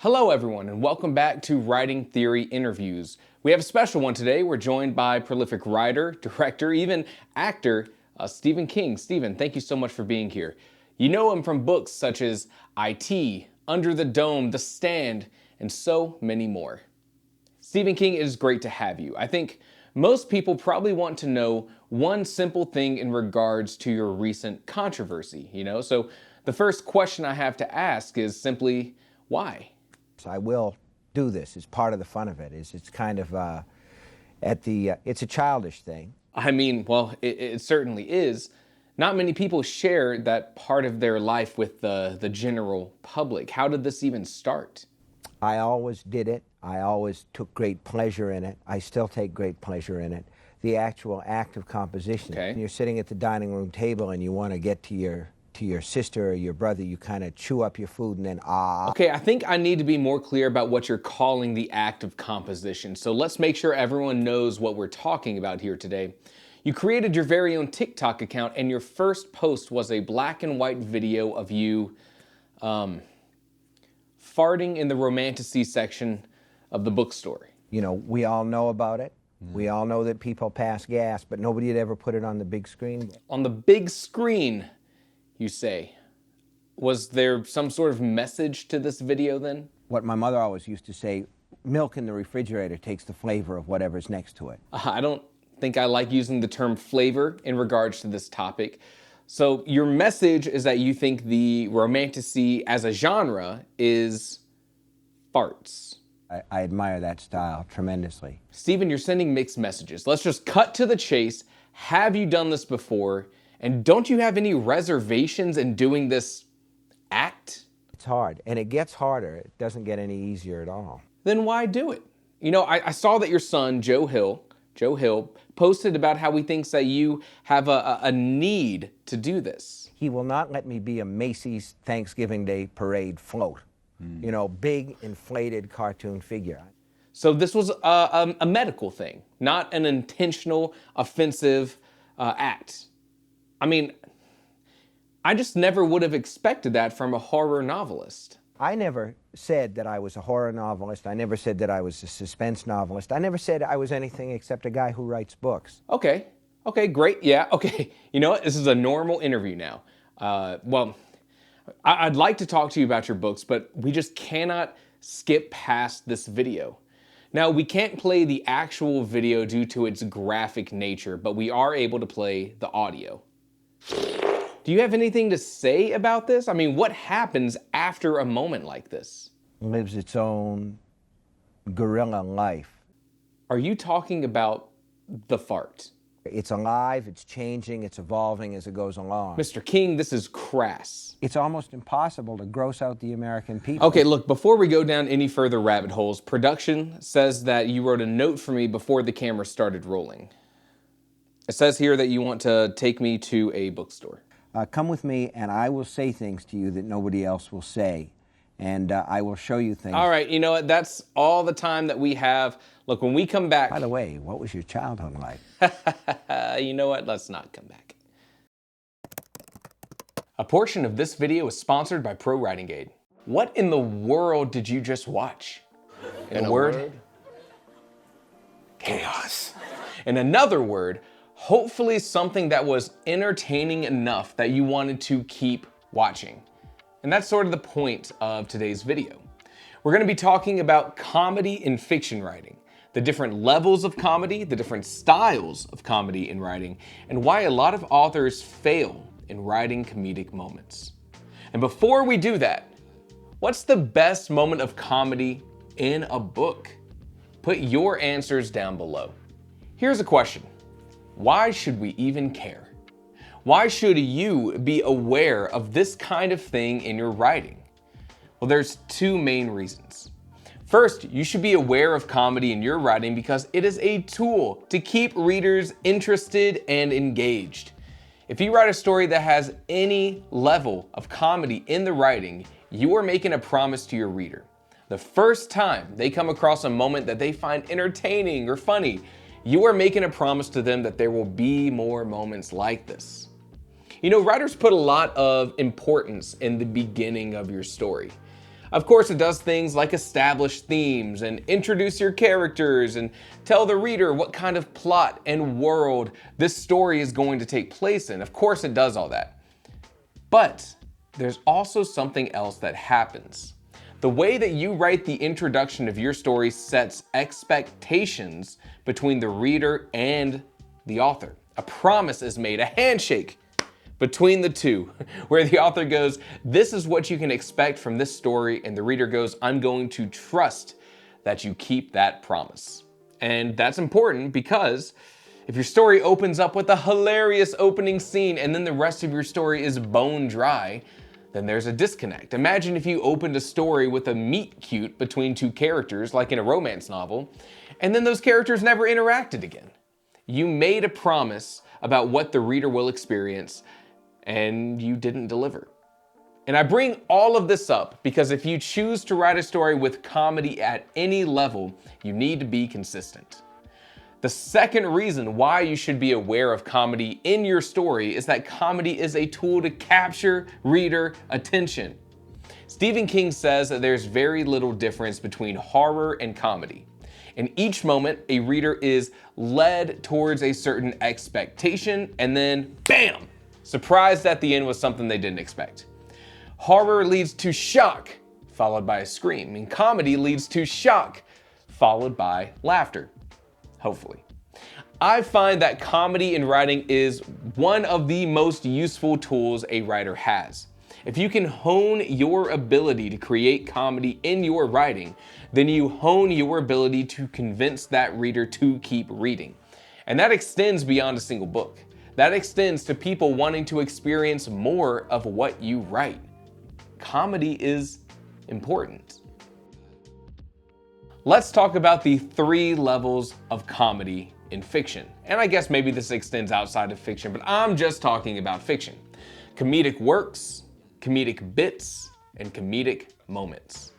Hello everyone and welcome back to Writing Theory Interviews. We have a special one today. We're joined by prolific writer, director, even actor, Stephen King. Stephen, thank you so much for being here. You know him from books such as IT, Under the Dome, The Stand, and so many more. Stephen King, it is great to have you. I think most people probably want to know one simple thing in regards to your recent controversy, So the first question I have to ask is simply, why? I will do this. It's part of the fun of it. It's kind of it's a childish thing. I mean, well, it certainly is. Not many people share that part of their life with the general public. How did this even start? I always did it. I always took great pleasure in it. I still take great pleasure in it. The actual act of composition. Okay. When you're sitting at the dining room table and you want to get to your sister or your brother, you kind of chew up your food and then Okay, I think I need to be more clear about what you're calling the act of composition. So let's make sure everyone knows what we're talking about here today. You created your very own TikTok account and your first post was a black and white video of you farting in the romantasy section of the bookstore. You know, we all know about it. We all know that people pass gas, but nobody had ever put it on the big screen. On the big screen, you say. Was there some sort of message to this video then? What my mother always used to say, milk in the refrigerator takes the flavor of whatever's next to it. I don't think I like using the term flavor in regards to this topic. So your message is that you think the romantasy as a genre is farts. I admire that style tremendously. Stephen, you're sending mixed messages. Let's just cut to the chase. Have you done this before? And don't you have any reservations in doing this act? It's hard, and it gets harder. It doesn't get any easier at all. Then why do it? You know, I saw that your son, Joe Hill, posted about how he thinks that you have a need to do this. He will not let me be a Macy's Thanksgiving Day parade float. You know, big, inflated cartoon figure. So this was a medical thing, not an intentional, offensive act. I mean, I just never would have expected that from a horror novelist. I never said that I was a horror novelist. I never said that I was a suspense novelist. I never said I was anything except a guy who writes books. Okay, great, yeah, okay. You know what, this is a normal interview now. Well, I'd like to talk to you about your books, but we just cannot skip past this video. Now, we can't play the actual video due to its graphic nature, but we are able to play the audio. Do you have anything to say about this? I mean, what happens after a moment like this? It lives its own guerrilla life. Are you talking about the fart? It's alive, it's changing, it's evolving as it goes along. Mr. King, this is crass. It's almost impossible to gross out the American people. Okay, look, before we go down any further rabbit holes, production says that you wrote a note for me before the camera started rolling. It says here that you want to take me to a bookstore. Come with me and I will say things to you that nobody else will say. And I will show you things. All right, you know what? That's all the time that we have. Look, when we come back... By the way, what was your childhood like? You know what? Let's not come back. A portion of this video is sponsored by Pro Writing Aid. What in the world did you just watch? In a word? Chaos. In another word, hopefully something that was entertaining enough that you wanted to keep watching. And that's sort of the point of today's video. We're going to be talking about comedy in fiction writing, the different levels of comedy, the different styles of comedy in writing, and why a lot of authors fail in writing comedic moments. And before we do that, what's the best moment of comedy in a book? Put your answers down below. Here's a question. Why should we even care? Why should you be aware of this kind of thing in your writing? Well, there's two main reasons. First, you should be aware of comedy in your writing because it is a tool to keep readers interested and engaged. If you write a story that has any level of comedy in the writing, you are making a promise to your reader. The first time they come across a moment that they find entertaining or funny, you are making a promise to them that there will be more moments like this. You know, writers put a lot of importance in the beginning of your story. Of course, it does things like establish themes and introduce your characters and tell the reader what kind of plot and world this story is going to take place in. Of course, it does all that. But there's also something else that happens. The way that you write the introduction of your story sets expectations between the reader and the author. A promise is made, a handshake between the two, where the author goes, this is what you can expect from this story, and the reader goes, I'm going to trust that you keep that promise. And that's important because if your story opens up with a hilarious opening scene and then the rest of your story is bone dry, then there's a disconnect. Imagine if you opened a story with a meet cute between two characters, like in a romance novel, and then those characters never interacted again. You made a promise about what the reader will experience, and you didn't deliver. And I bring all of this up because if you choose to write a story with comedy at any level, you need to be consistent. The second reason why you should be aware of comedy in your story is that comedy is a tool to capture reader attention. Stephen King says that there's very little difference between horror and comedy. In each moment, a reader is led towards a certain expectation and then, bam, surprised at the end with something they didn't expect. Horror leads to shock, followed by a scream, and comedy leads to shock, followed by laughter. Hopefully. I find that comedy in writing is one of the most useful tools a writer has. If you can hone your ability to create comedy in your writing, then you hone your ability to convince that reader to keep reading. And that extends beyond a single book. That extends to people wanting to experience more of what you write. Comedy is important. Let's talk about the 3 levels of comedy in fiction. And I guess maybe this extends outside of fiction, but I'm just talking about fiction. Comedic Works, Comedic Bits, and Comedic Moments.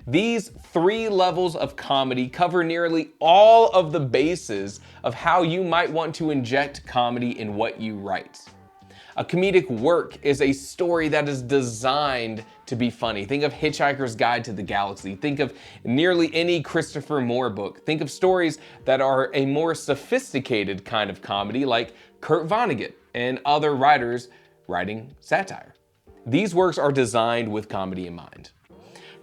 These 3 levels of comedy cover nearly all of the bases of how you might want to inject comedy in what you write. A comedic work is a story that is designed to be funny. Think of Hitchhiker's Guide to the Galaxy. Think of nearly any Christopher Moore book. Think of stories that are a more sophisticated kind of comedy like Kurt Vonnegut and other writers writing satire. These works are designed with comedy in mind.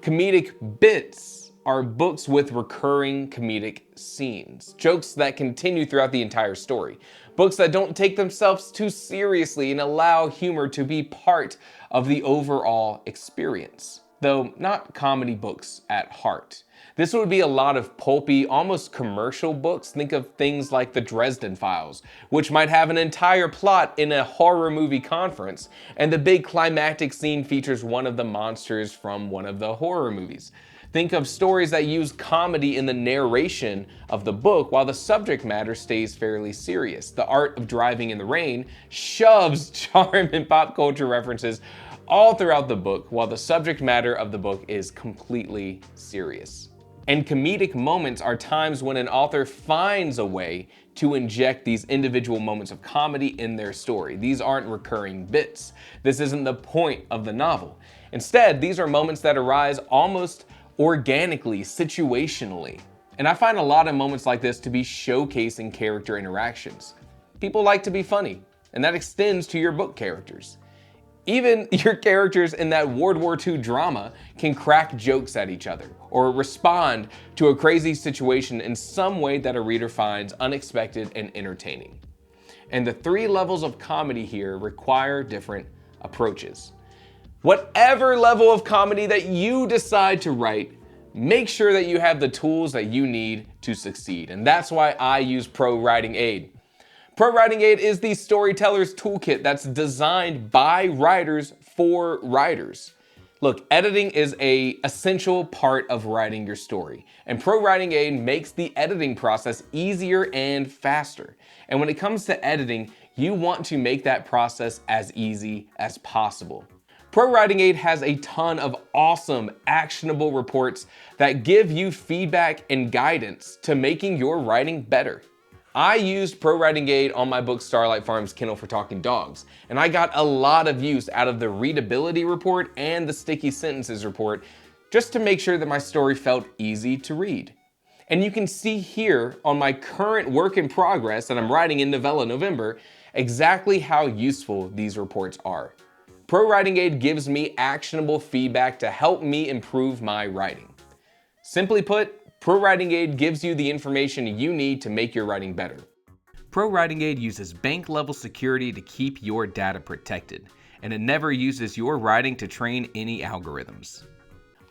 Comedic bits are books with recurring comedic scenes, jokes that continue throughout the entire story, books that don't take themselves too seriously and allow humor to be part of the overall experience, though not comedy books at heart. This would be a lot of pulpy, almost commercial books. Think of things like The Dresden Files, which might have an entire plot in a horror movie conference, and the big climactic scene features one of the monsters from one of the horror movies. Think of stories that use comedy in the narration of the book while the subject matter stays fairly serious. The Art of Driving in the Rain shoves charm and pop culture references all throughout the book while the subject matter of the book is completely serious. And comedic moments are times when an author finds a way to inject these individual moments of comedy in their story. These aren't recurring bits. This isn't the point of the novel. Instead, these are moments that arise almost organically, situationally. And I find a lot of moments like this to be showcasing character interactions. People like to be funny, and that extends to your book characters. Even your characters in that World War II drama can crack jokes at each other or respond to a crazy situation in some way that a reader finds unexpected and entertaining. And the 3 levels of comedy here require different approaches. Whatever level of comedy that you decide to write, make sure that you have the tools that you need to succeed. And that's why I use Pro Writing Aid. Pro Writing Aid is the storyteller's toolkit that's designed by writers for writers. Look, editing is an essential part of writing your story, and Pro Writing Aid makes the editing process easier and faster. And when it comes to editing, you want to make that process as easy as possible. Pro Writing Aid has a ton of awesome, actionable reports that give you feedback and guidance to making your writing better. I used Pro Writing Aid on my book Starlight Farm's Kennel for Talking Dogs, and I got a lot of use out of the readability report and the sticky sentences report just to make sure that my story felt easy to read. And you can see here on my current work in progress that I'm writing in Novella November exactly how useful these reports are. Pro Writing Aid gives me actionable feedback to help me improve my writing. Simply put, Pro Writing Aid gives you the information you need to make your writing better. Pro Writing Aid uses bank-level security to keep your data protected, and it never uses your writing to train any algorithms.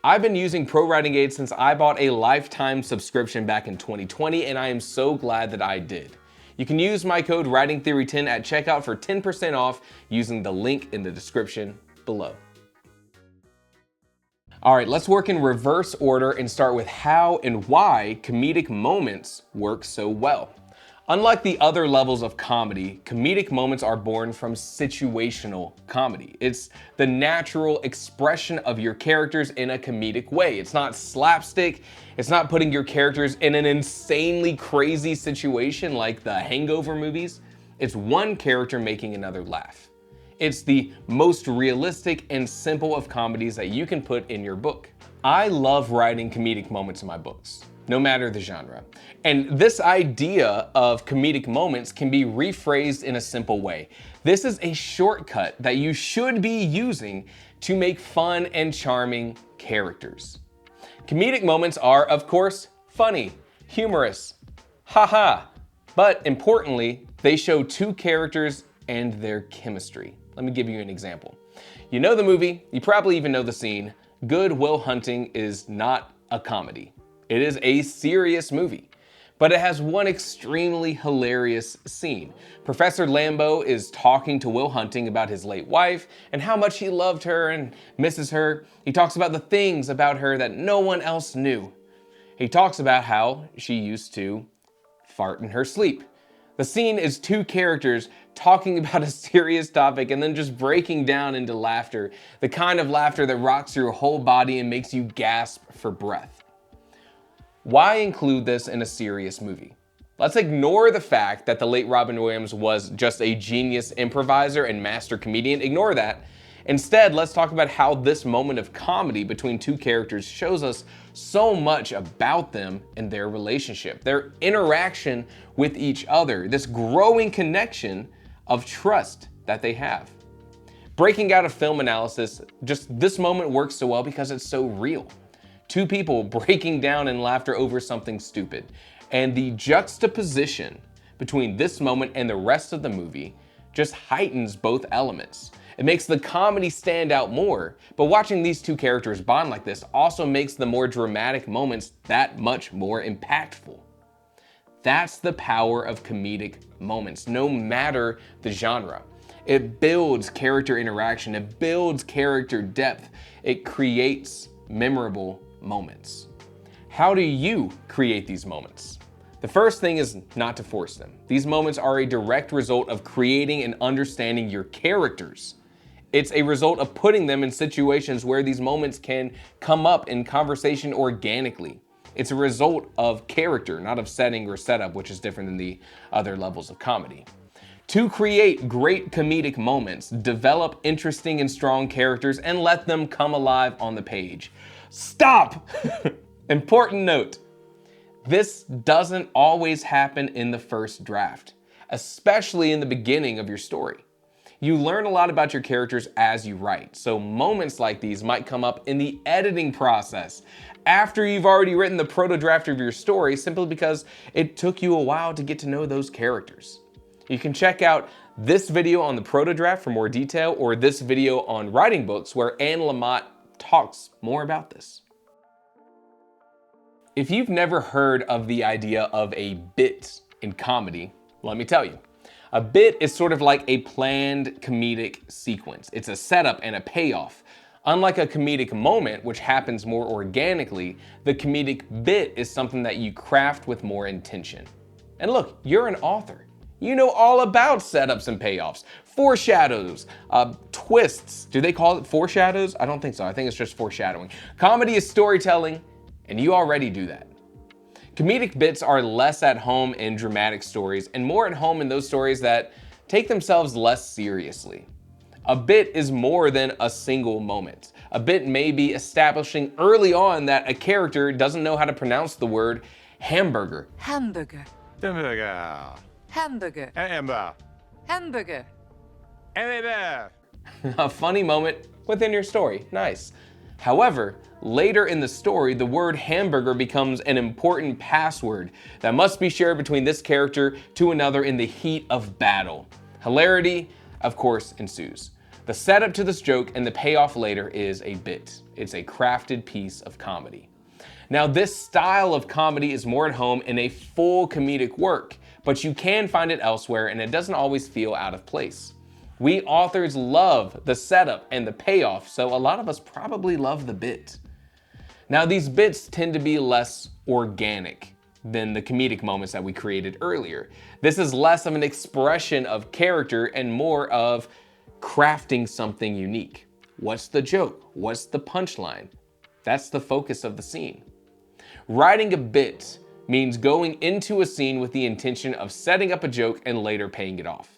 I've been using Pro Writing Aid since I bought a lifetime subscription back in 2020, and I am so glad that I did. You can use my code WritingTheory10 at checkout for 10% off using the link in the description below. All right, let's work in reverse order and start with how and why comedic moments work so well. Unlike the other levels of comedy, comedic moments are born from situational comedy. It's the natural expression of your characters in a comedic way. It's not slapstick. It's not putting your characters in an insanely crazy situation like the Hangover movies. It's one character making another laugh. It's the most realistic and simple of comedies that you can put in your book. I love writing comedic moments in my books, no matter the genre. And this idea of comedic moments can be rephrased in a simple way. This is a shortcut that you should be using to make fun and charming characters. Comedic moments are, of course, funny, humorous, haha, but importantly, they show two characters and their chemistry. Let me give you an example. You know the movie, you probably even know the scene. Good Will Hunting is not a comedy. It is a serious movie, but it has one extremely hilarious scene. Professor Lambeau is talking to Will Hunting about his late wife and how much he loved her and misses her. He talks about the things about her that no one else knew. He talks about how she used to fart in her sleep. The scene is two characters talking about a serious topic and then just breaking down into laughter, the kind of laughter that rocks your whole body and makes you gasp for breath. Why include this in a serious movie? Let's ignore the fact that the late Robin Williams was just a genius improviser and master comedian. Ignore that. Instead, let's talk about how this moment of comedy between two characters shows us so much about them and their relationship, their interaction with each other, this growing connection of trust that they have. Breaking out of film analysis, just this moment works so well because it's so real. Two people breaking down in laughter over something stupid. And the juxtaposition between this moment and the rest of the movie just heightens both elements. It makes the comedy stand out more, but watching these two characters bond like this also makes the more dramatic moments that much more impactful. That's the power of comedic moments, no matter the genre. It builds character interaction, it builds character depth, it creates memorable moments. How do you create these moments? The first thing is not to force them. These moments are a direct result of creating and understanding your characters. It's a result of putting them in situations where these moments can come up in conversation organically. It's a result of character, not of setting or setup, which is different than the other levels of comedy. To create great comedic moments, develop interesting and strong characters and let them come alive on the page. Stop! Important note. This doesn't always happen in the first draft, especially in the beginning of your story. You learn a lot about your characters as you write, so moments like these might come up in the editing process, after you've already written the proto draft of your story, simply because it took you a while to get to know those characters. You can check out this video on the proto draft for more detail, or this video on writing books where Anne Lamott talks more about this. If you've never heard of the idea of a bit in comedy, let me tell you. A bit is sort of like a planned comedic sequence. It's a setup and a payoff. Unlike a comedic moment, which happens more organically, the comedic bit is something that you craft with more intention. And look, you're an author. You know all about setups and payoffs, foreshadows, twists. Do they call it foreshadows? I don't think so. I think it's just foreshadowing. Comedy is storytelling, and you already do that. Comedic bits are less at home in dramatic stories and more at home in those stories that take themselves less seriously. A bit is more than a single moment. A bit may be establishing early on that a character doesn't know how to pronounce the word hamburger. Hamburger. Hamburger. Hamburger. Hamburger. Hamburger. Hamburger. A funny moment within your story, nice. However, later in the story, the word hamburger becomes an important password that must be shared between this character to another in the heat of battle. Hilarity, of course, ensues. The setup to this joke and the payoff later is a bit. It's a crafted piece of comedy. Now, this style of comedy is more at home in a full comedic work, but you can find it elsewhere and it doesn't always feel out of place. We authors love the setup and the payoff, so a lot of us probably love the bit. Now, these bits tend to be less organic than the comedic moments that we created earlier. This is less of an expression of character and more of crafting something unique. What's the joke? What's the punchline? That's the focus of the scene. Writing a bit means going into a scene with the intention of setting up a joke and later paying it off.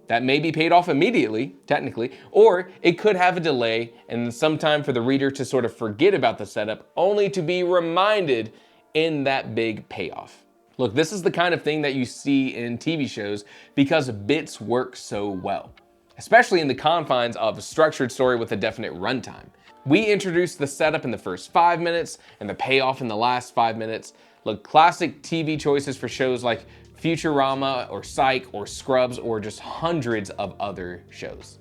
That may be paid off immediately, technically, or it could have a delay and some time for the reader to sort of forget about the setup, only to be reminded in that big payoff. Look, this is the kind of thing that you see in TV shows because bits work so well, especially in the confines of a structured story with a definite runtime. We introduced the setup in the first 5 minutes and the payoff in the last 5 minutes. Look, classic TV choices for shows like Futurama or Psych or Scrubs or just hundreds of other shows.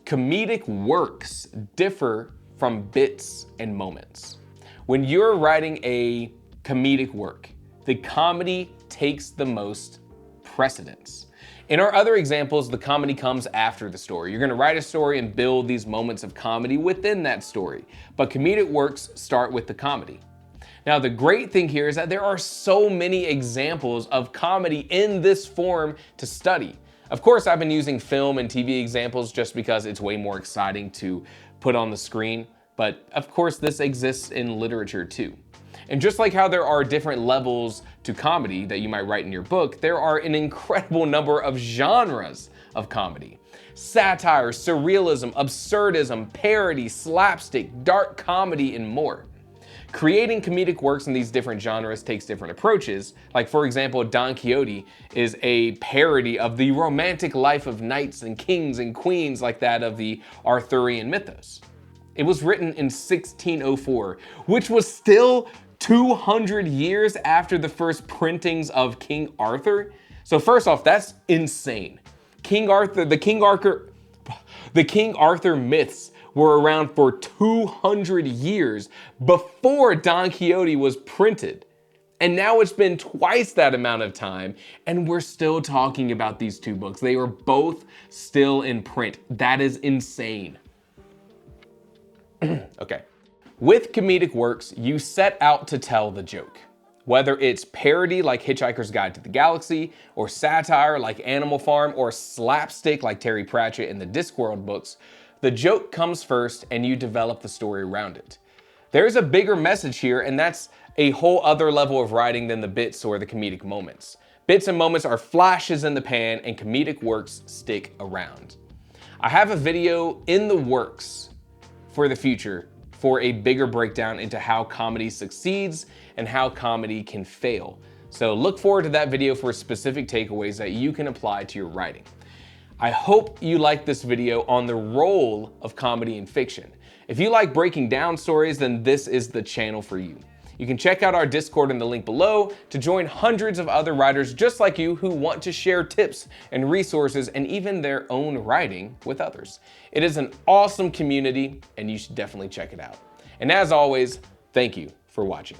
Comedic works differ from bits and moments. When you're writing a comedic work, the comedy takes the most precedence. In our other examples, the comedy comes after the story. You're gonna write a story and build these moments of comedy within that story, but comedic works start with the comedy. Now, the great thing here is that there are so many examples of comedy in this form to study. Of course, I've been using film and TV examples just because it's way more exciting to put on the screen, but of course this exists in literature too. And just like how there are different levels to comedy that you might write in your book, there are an incredible number of genres of comedy. Satire, surrealism, absurdism, parody, slapstick, dark comedy, and more. Creating comedic works in these different genres takes different approaches. Like, for example, Don Quixote is a parody of the romantic life of knights and kings and queens like that of the Arthurian mythos. It was written in 1604, which was still 200 years after the first printings of King Arthur. So first off, that's insane. The King Arthur myths were around for 200 years before Don Quixote was printed. And now it's been twice that amount of time, and we're still talking about these two books. They are both still in print. That is insane. Okay. With comedic works, you set out to tell the joke. Whether it's parody like Hitchhiker's Guide to the Galaxy, or satire like Animal Farm, or slapstick like Terry Pratchett in the Discworld books, the joke comes first and you develop the story around it. There's a bigger message here, and that's a whole other level of writing than the bits or the comedic moments. Bits and moments are flashes in the pan, and comedic works stick around. I have a video in the works for the future for a bigger breakdown into how comedy succeeds and how comedy can fail. So look forward to that video for specific takeaways that you can apply to your writing. I hope you liked this video on the role of comedy in fiction. If you like breaking down stories, then this is the channel for you. You can check out our Discord in the link below to join hundreds of other writers just like you who want to share tips and resources and even their own writing with others. It is an awesome community, and you should definitely check it out. And as always, thank you for watching.